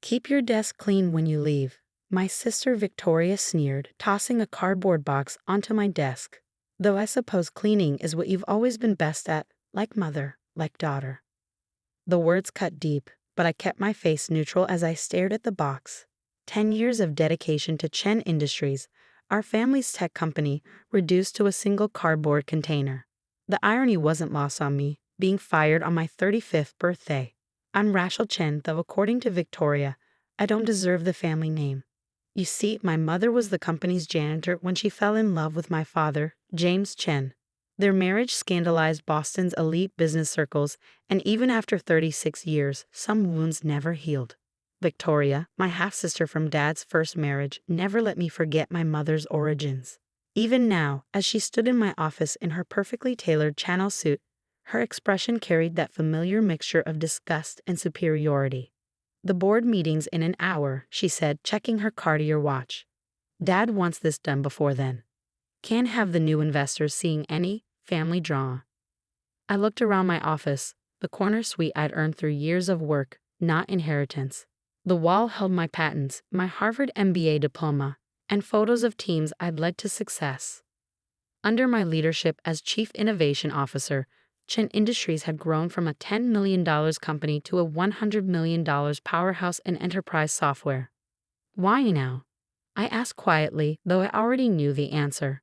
Keep your desk clean when you leave, my sister Victoria sneered, tossing a cardboard box onto my desk. Though I suppose cleaning is what you've always been best at, like mother, like daughter. The words cut deep, but I kept my face neutral as I stared at the box. 10 years of dedication to Chen Industries, our family's tech company, reduced to a single cardboard container. The irony wasn't lost on me, being fired on my 35th birthday. I'm Rachel Chen, though according to Victoria, I don't deserve the family name. You see, my mother was the company's janitor when she fell in love with my father, James Chen. Their marriage scandalized Boston's elite business circles, and even after 36 years, some wounds never healed. Victoria, my half-sister from Dad's first marriage, never let me forget my mother's origins. Even now, as she stood in my office in her perfectly tailored Chanel suit, her expression carried that familiar mixture of disgust and superiority. The board meeting's in an hour, she said, checking her Cartier watch. Dad wants this done before then. Can't have the new investors seeing any family drama. I looked around my office, the corner suite I'd earned through years of work, not inheritance. The wall held my patents, my Harvard MBA diploma, and photos of teams I'd led to success. Under my leadership as Chief Innovation Officer, Chen Industries had grown from a $10 million company to a $100 million powerhouse in enterprise software. Why now? I asked quietly, though I already knew the answer.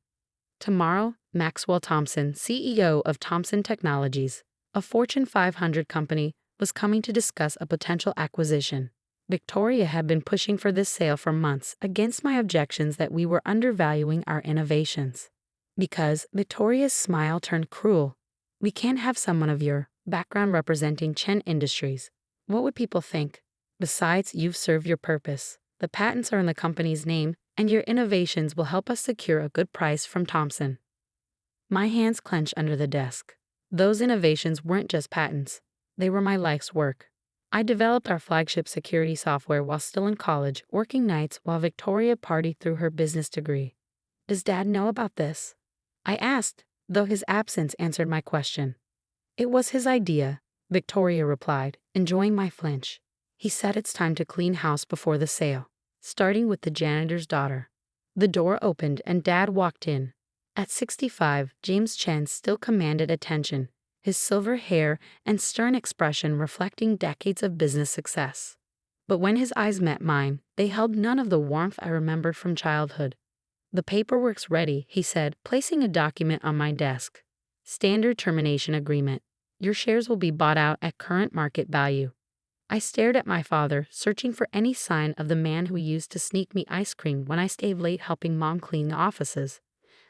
Tomorrow, Maxwell Thompson, CEO of Thomson Technologies, a Fortune 500 company, was coming to discuss a potential acquisition. Victoria had been pushing for this sale for months against my objections that we were undervaluing our innovations. Because Victoria's smile turned cruel. We can't have someone of your background representing Chen Industries. What would people think? Besides, you've served your purpose. The patents are in the company's name, and your innovations will help us secure a good price from Thomson. My hands clenched under the desk. Those innovations weren't just patents. They were my life's work. I developed our flagship security software while still in college, working nights while Victoria partied through her business degree. Does Dad know about this? I asked, though his absence answered my question. It was his idea, Victoria replied, enjoying my flinch. He said it's time to clean house before the sale, starting with the janitor's daughter. The door opened and Dad walked in. At 65, James Chen still commanded attention, his silver hair and stern expression reflecting decades of business success. But when his eyes met mine, they held none of the warmth I remembered from childhood. The paperwork's ready, he said, placing a document on my desk. Standard termination agreement. Your shares will be bought out at current market value. I stared at my father, searching for any sign of the man who used to sneak me ice cream when I stayed late helping Mom clean the offices.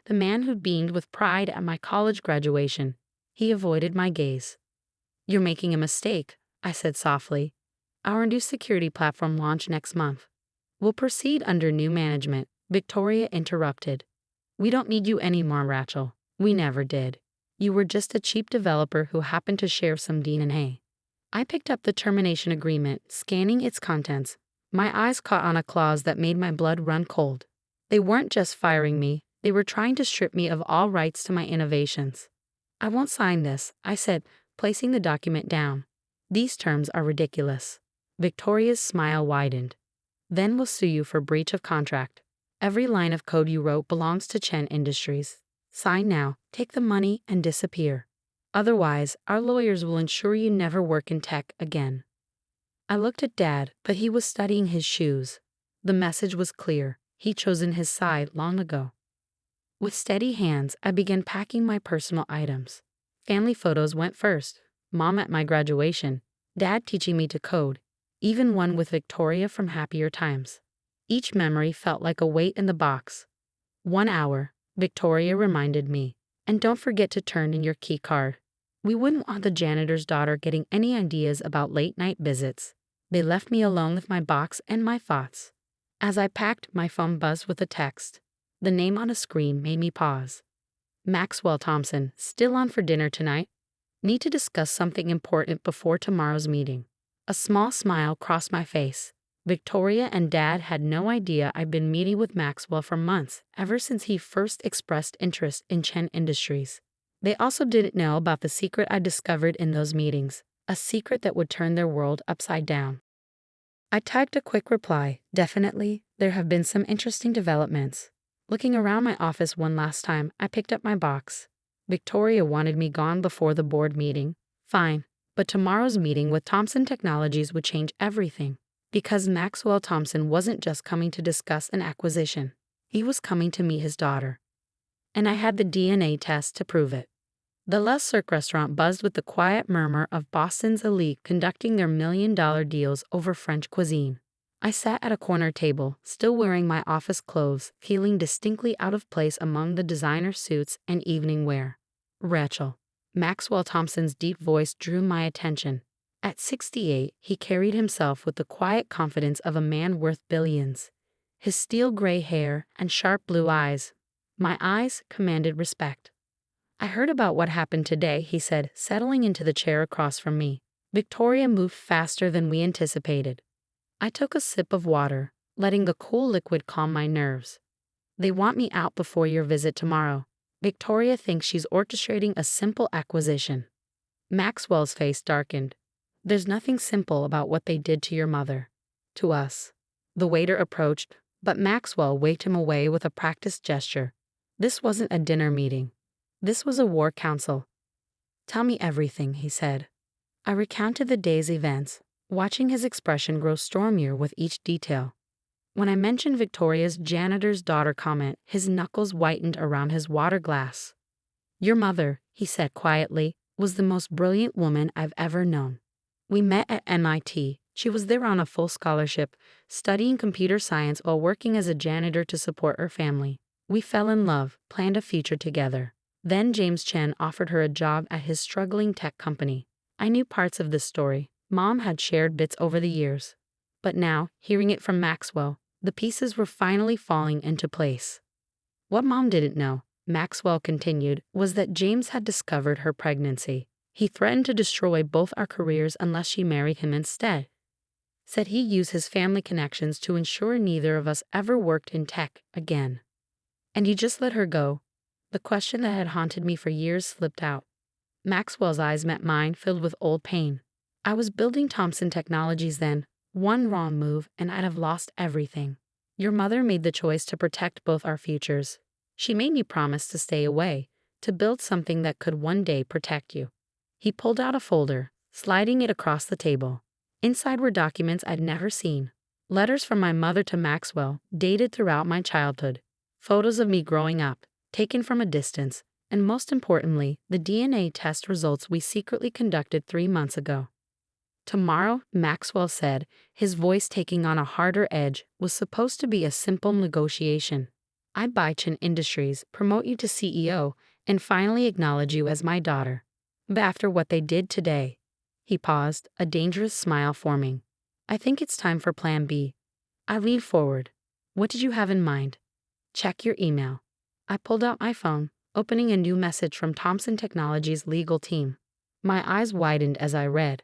The man who beamed with pride at my college graduation. He avoided my gaze. You're making a mistake, I said softly. Our new security platform launched next month. We'll proceed under new management, Victoria interrupted. We don't need you anymore, Rachel. We never did. You were just a cheap developer who happened to share some DNA. I picked up the termination agreement, scanning its contents. My eyes caught on a clause that made my blood run cold. They weren't just firing me, they were trying to strip me of all rights to my innovations. I won't sign this, I said, placing the document down. These terms are ridiculous. Victoria's smile widened. Then we'll sue you for breach of contract. Every line of code you wrote belongs to Chen Industries. Sign now, take the money, and disappear. Otherwise, our lawyers will ensure you never work in tech again. I looked at Dad, but he was studying his shoes. The message was clear. He'd chosen his side long ago. With steady hands, I began packing my personal items. Family photos went first. Mom at my graduation, Dad teaching me to code, even one with Victoria from happier times. Each memory felt like a weight in the box. 1 hour, Victoria reminded me. And don't forget to turn in your key card. We wouldn't want the janitor's daughter getting any ideas about late-night visits. They left me alone with my box and my thoughts. As I packed, my phone buzzed with a text. The name on a screen made me pause. Maxwell Thompson, still on for dinner tonight? Need to discuss something important before tomorrow's meeting. A small smile crossed my face. Victoria and Dad had no idea I'd been meeting with Maxwell for months, ever since he first expressed interest in Chen Industries. They also didn't know about the secret I discovered in those meetings, a secret that would turn their world upside down. I typed a quick reply. Definitely, there have been some interesting developments. Looking around my office one last time, I picked up my box. Victoria wanted me gone before the board meeting. Fine, but tomorrow's meeting with Thomson Technologies would change everything. Because Maxwell Thompson wasn't just coming to discuss an acquisition. He was coming to meet his daughter. And I had the DNA test to prove it. The Le Cirque restaurant buzzed with the quiet murmur of Boston's elite conducting their million-dollar deals over French cuisine. I sat at a corner table, still wearing my office clothes, feeling distinctly out of place among the designer suits and evening wear. Rachel. Maxwell Thompson's deep voice drew my attention. At 68, he carried himself with the quiet confidence of a man worth billions. His steel gray hair and sharp blue eyes. My eyes commanded respect. I heard about what happened today, he said, settling into the chair across from me. Victoria moved faster than we anticipated. I took a sip of water, letting the cool liquid calm my nerves. They want me out before your visit tomorrow. Victoria thinks she's orchestrating a simple acquisition. Maxwell's face darkened. There's nothing simple about what they did to your mother. To us. The waiter approached, but Maxwell waved him away with a practiced gesture. This wasn't a dinner meeting. This was a war council. Tell me everything, he said. I recounted the day's events, watching his expression grow stormier with each detail. When I mentioned Victoria's janitor's daughter comment, his knuckles whitened around his water glass. Your mother, he said quietly, was the most brilliant woman I've ever known. We met at MIT. She was there on a full scholarship, studying computer science while working as a janitor to support her family. We fell in love, planned a future together. Then James Chen offered her a job at his struggling tech company. I knew parts of this story. Mom had shared bits over the years. But now, hearing it from Maxwell, the pieces were finally falling into place. What Mom didn't know, Maxwell continued, was that James had discovered her pregnancy. He threatened to destroy both our careers unless she married him instead. Said he'd use his family connections to ensure neither of us ever worked in tech again. And you just let her go? The question that had haunted me for years slipped out. Maxwell's eyes met mine, filled with old pain. I was building Thomson Technologies then. One wrong move, and I'd have lost everything. Your mother made the choice to protect both our futures. She made me promise to stay away, to build something that could one day protect you. He pulled out a folder, sliding it across the table. Inside were documents I'd never seen. Letters from my mother to Maxwell, dated throughout my childhood. Photos of me growing up, taken from a distance, and most importantly, the DNA test results we secretly conducted 3 months ago. Tomorrow, Maxwell said, his voice taking on a harder edge, was supposed to be a simple negotiation. I buy Chen Industries, promote you to CEO, and finally acknowledge you as my daughter. But after what they did today, he paused, a dangerous smile forming. I think it's time for Plan B. I leaned forward. What did you have in mind? Check your email. I pulled out my phone, opening a new message from Thomson Technologies' legal team. My eyes widened as I read.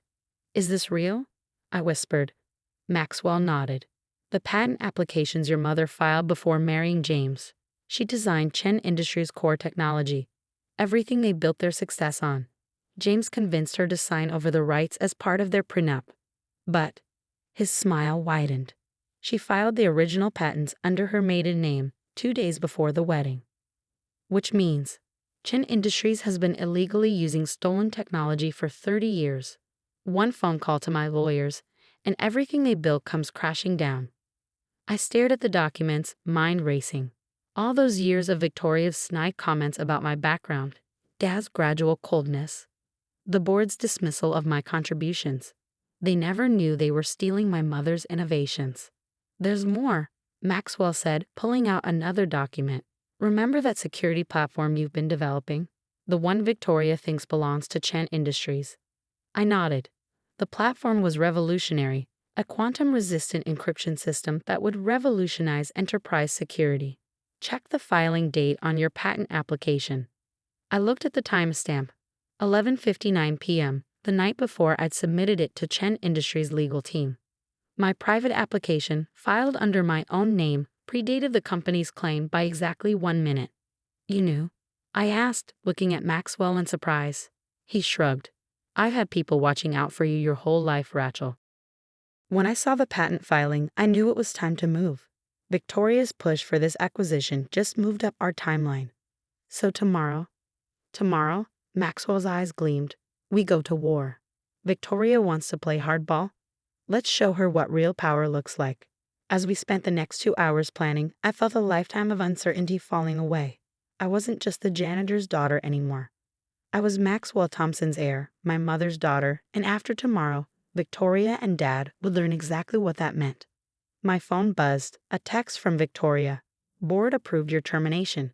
Is this real? I whispered. Maxwell nodded. The patent applications your mother filed before marrying James. She designed Chen Industries' core technology. Everything they built their success on. James convinced her to sign over the rights as part of their prenup. But his smile widened. She filed the original patents under her maiden name 2 days before the wedding. Which means Chen Industries has been illegally using stolen technology for 30 years. One phone call to my lawyers, and everything they built comes crashing down. I stared at the documents, mind racing. All those years of Victoria's snide comments about my background, Dad's gradual coldness, the board's dismissal of my contributions. They never knew they were stealing my mother's innovations. There's more, Maxwell said, pulling out another document. Remember that security platform you've been developing? The one Victoria thinks belongs to Chen Industries. I nodded. The platform was revolutionary, a quantum-resistant encryption system that would revolutionize enterprise security. Check the filing date on your patent application. I looked at the timestamp, 11:59 p.m., the night before I'd submitted it to Chen Industries' legal team. My private application, filed under my own name, predated the company's claim by exactly 1 minute. You knew? I asked, looking at Maxwell in surprise. He shrugged. I've had people watching out for you your whole life, Rachel. When I saw the patent filing, I knew it was time to move. Victoria's push for this acquisition just moved up our timeline. So tomorrow, Maxwell's eyes gleamed. We go to war. Victoria wants to play hardball. Let's show her what real power looks like. As we spent the next 2 hours planning, I felt a lifetime of uncertainty falling away. I wasn't just the janitor's daughter anymore. I was Maxwell Thompson's heir, my mother's daughter, and after tomorrow, Victoria and Dad would learn exactly what that meant. My phone buzzed, a text from Victoria. Board approved your termination.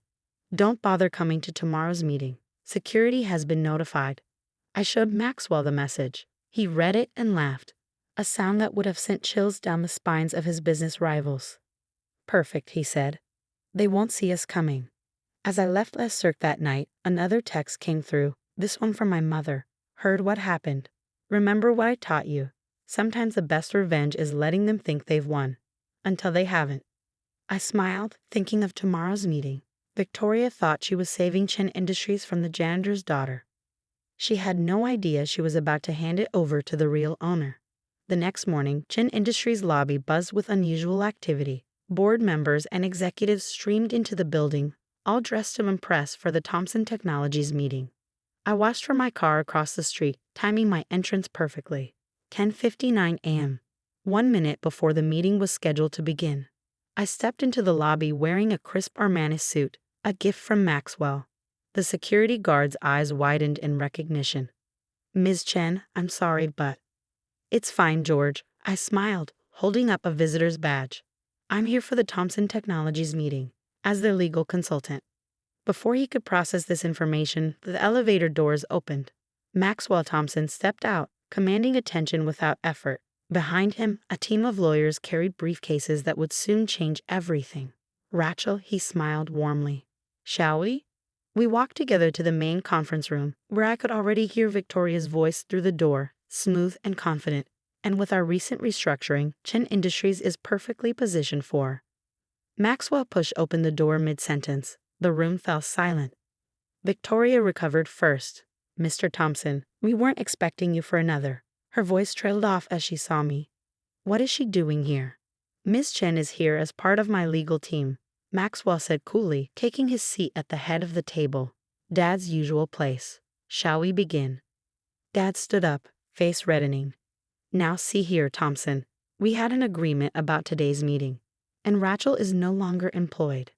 Don't bother coming to tomorrow's meeting. Security has been notified. I showed Maxwell the message. He read it and laughed, a sound that would have sent chills down the spines of his business rivals. Perfect, he said. They won't see us coming. As I left Les Cirque that night, another text came through, this one from my mother. Heard what happened. Remember what I taught you. Sometimes the best revenge is letting them think they've won, until they haven't. I smiled, thinking of tomorrow's meeting. Victoria thought she was saving Chen Industries from the janitor's daughter. She had no idea she was about to hand it over to the real owner. The next morning, Chen Industries' lobby buzzed with unusual activity. Board members and executives streamed into the building, all dressed to impress for the Thompson Technologies meeting. I watched from my car across the street, timing my entrance perfectly. 10:59 a.m., 1 minute before the meeting was scheduled to begin. I stepped into the lobby wearing a crisp Armani suit, a gift from Maxwell. The security guard's eyes widened in recognition. Ms. Chen, I'm sorry, but... It's fine, George. I smiled, holding up a visitor's badge. I'm here for the Thompson Technologies meeting, as their legal consultant. Before he could process this information, the elevator doors opened. Maxwell Thompson stepped out, commanding attention without effort. Behind him, a team of lawyers carried briefcases that would soon change everything. Rachel, he smiled warmly. Shall we? We walked together to the main conference room, where I could already hear Victoria's voice through the door, smooth and confident. And with our recent restructuring, Chen Industries is perfectly positioned for. Maxwell pushed open the door mid-sentence. The room fell silent. Victoria recovered first. Mr. Thompson, we weren't expecting you for another. Her voice trailed off as she saw me. What is she doing here? Miss Chen is here as part of my legal team, Maxwell said coolly, taking his seat at the head of the table. Dad's usual place. Shall we begin? Dad stood up, face reddening. Now see here, Thompson. We had an agreement about today's meeting, and Rachel is no longer employed.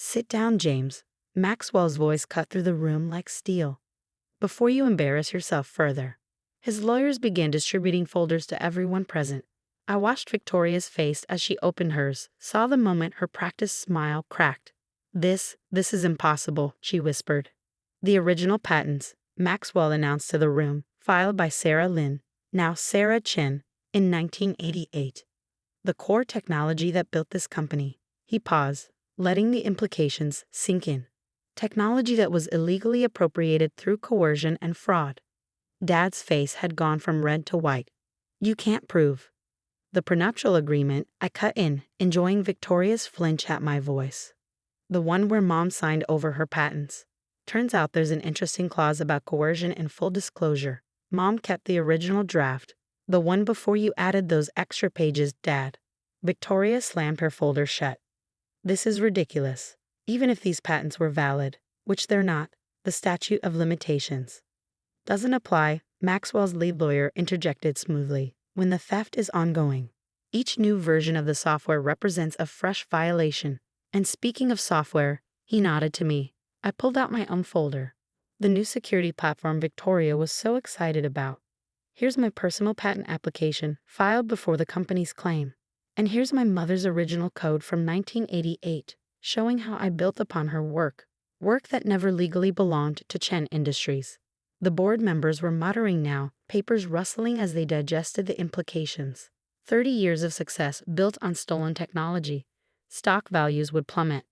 Sit down, James. Maxwell's voice cut through the room like steel. Before you embarrass yourself further. His lawyers began distributing folders to everyone present. I watched Victoria's face as she opened hers, saw the moment her practiced smile cracked. This is impossible, she whispered. The original patents, Maxwell announced to the room, filed by Sarah Lin, now Sarah Chen, in 1988. The core technology that built this company. He paused, letting the implications sink in. Technology that was illegally appropriated through coercion and fraud. Dad's face had gone from red to white. You can't prove. The prenuptial agreement, I cut in, enjoying Victoria's flinch at my voice. The one where Mom signed over her patents. Turns out there's an interesting clause about coercion and full disclosure. Mom kept the original draft, the one before you added those extra pages, Dad. Victoria slammed her folder shut. This is ridiculous. Even if these patents were valid, which they're not, the statute of limitations doesn't apply, Maxwell's lead lawyer interjected smoothly, when the theft is ongoing. Each new version of the software represents a fresh violation. And speaking of software, he nodded to me. I pulled out my own folder. The new security platform Victoria was so excited about. Here's my personal patent application, filed before the company's claim. And here's my mother's original code from 1988, showing how I built upon her work that never legally belonged to Chen Industries. The board members were muttering now, papers rustling as they digested the implications. 30 years of success built on stolen technology. Stock values would plummet.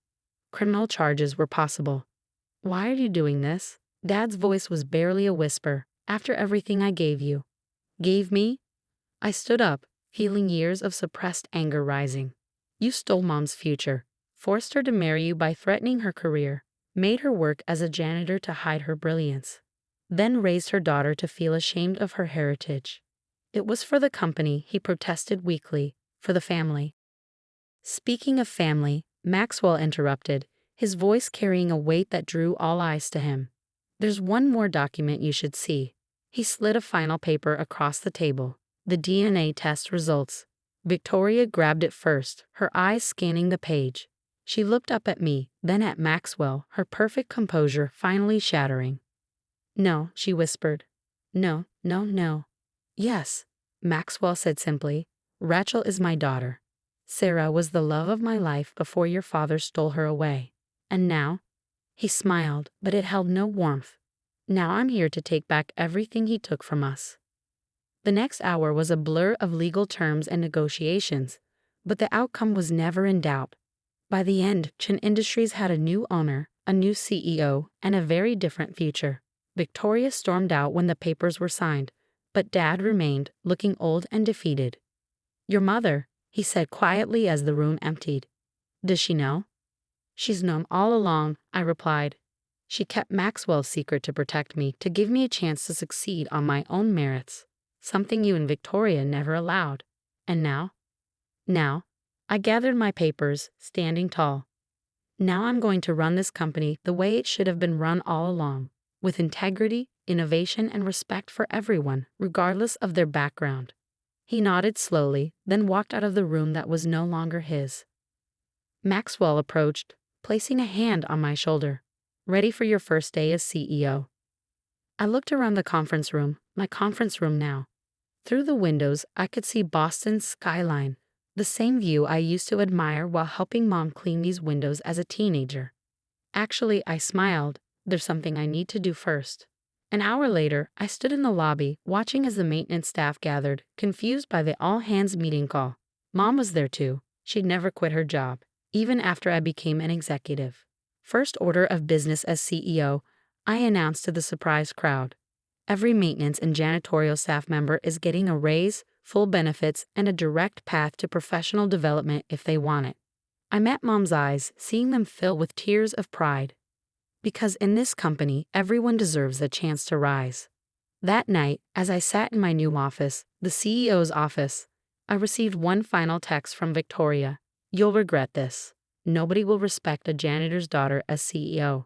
Criminal charges were possible. Why are you doing this? Dad's voice was barely a whisper. After everything I gave you. Gave me? I stood up, feeling years of suppressed anger rising. You stole Mom's future, forced her to marry you by threatening her career, made her work as a janitor to hide her brilliance, then raised her daughter to feel ashamed of her heritage. It was for the company, he protested weakly, for the family. Speaking of family, Maxwell interrupted, his voice carrying a weight that drew all eyes to him. There's one more document you should see. He slid a final paper across the table. The DNA test results. Victoria grabbed it first, her eyes scanning the page. She looked up at me, then at Maxwell, her perfect composure finally shattering. No, she whispered. No, no, no. Yes, Maxwell said simply. Rachel is my daughter. Sarah was the love of my life before your father stole her away. And now? He smiled, but it held no warmth. Now I'm here to take back everything he took from us. The next hour was a blur of legal terms and negotiations, but the outcome was never in doubt. By the end, Chen Industries had a new owner, a new CEO, and a very different future. Victoria stormed out when the papers were signed, but Dad remained, looking old and defeated. Your mother, he said quietly as the room emptied. Does she know? She's known all along, I replied. She kept Maxwell's secret to protect me, to give me a chance to succeed on my own merits, something you and Victoria never allowed. And now? Now, I gathered my papers, standing tall. Now I'm going to run this company the way it should have been run all along, with integrity, innovation, and respect for everyone, regardless of their background. He nodded slowly, then walked out of the room that was no longer his. Maxwell approached, placing a hand on my shoulder. Ready for your first day as CEO. I looked around the conference room, my conference room now. Through the windows, I could see Boston's skyline, the same view I used to admire while helping Mom clean these windows as a teenager. Actually, I smiled. There's something I need to do first. An hour later, I stood in the lobby, watching as the maintenance staff gathered, confused by the all-hands meeting call. Mom was there too. She'd never quit her job, even after I became an executive. First order of business as CEO, I announced to the surprised crowd. Every maintenance and janitorial staff member is getting a raise, full benefits, and a direct path to professional development if they want it. I met Mom's eyes, seeing them fill with tears of pride. Because in this company, everyone deserves a chance to rise. That night, as I sat in my new office, the CEO's office, I received one final text from Victoria. You'll regret this. Nobody will respect a janitor's daughter as CEO.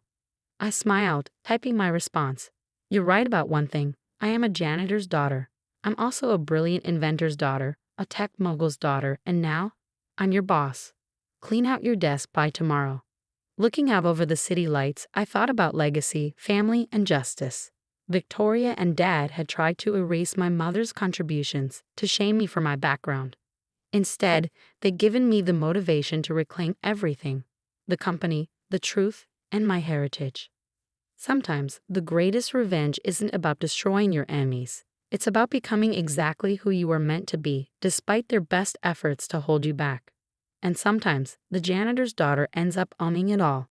I smiled, typing my response. You're right about one thing. I am a janitor's daughter. I'm also a brilliant inventor's daughter, a tech mogul's daughter, and now, I'm your boss. Clean out your desk by tomorrow. Looking out over the city lights, I thought about legacy, family, and justice. Victoria and Dad had tried to erase my mother's contributions, to shame me for my background. Instead, they'd given me the motivation to reclaim everything: the company, the truth, and my heritage. Sometimes, the greatest revenge isn't about destroying your enemies. It's about becoming exactly who you were meant to be, despite their best efforts to hold you back. And sometimes, the janitor's daughter ends up owning it all.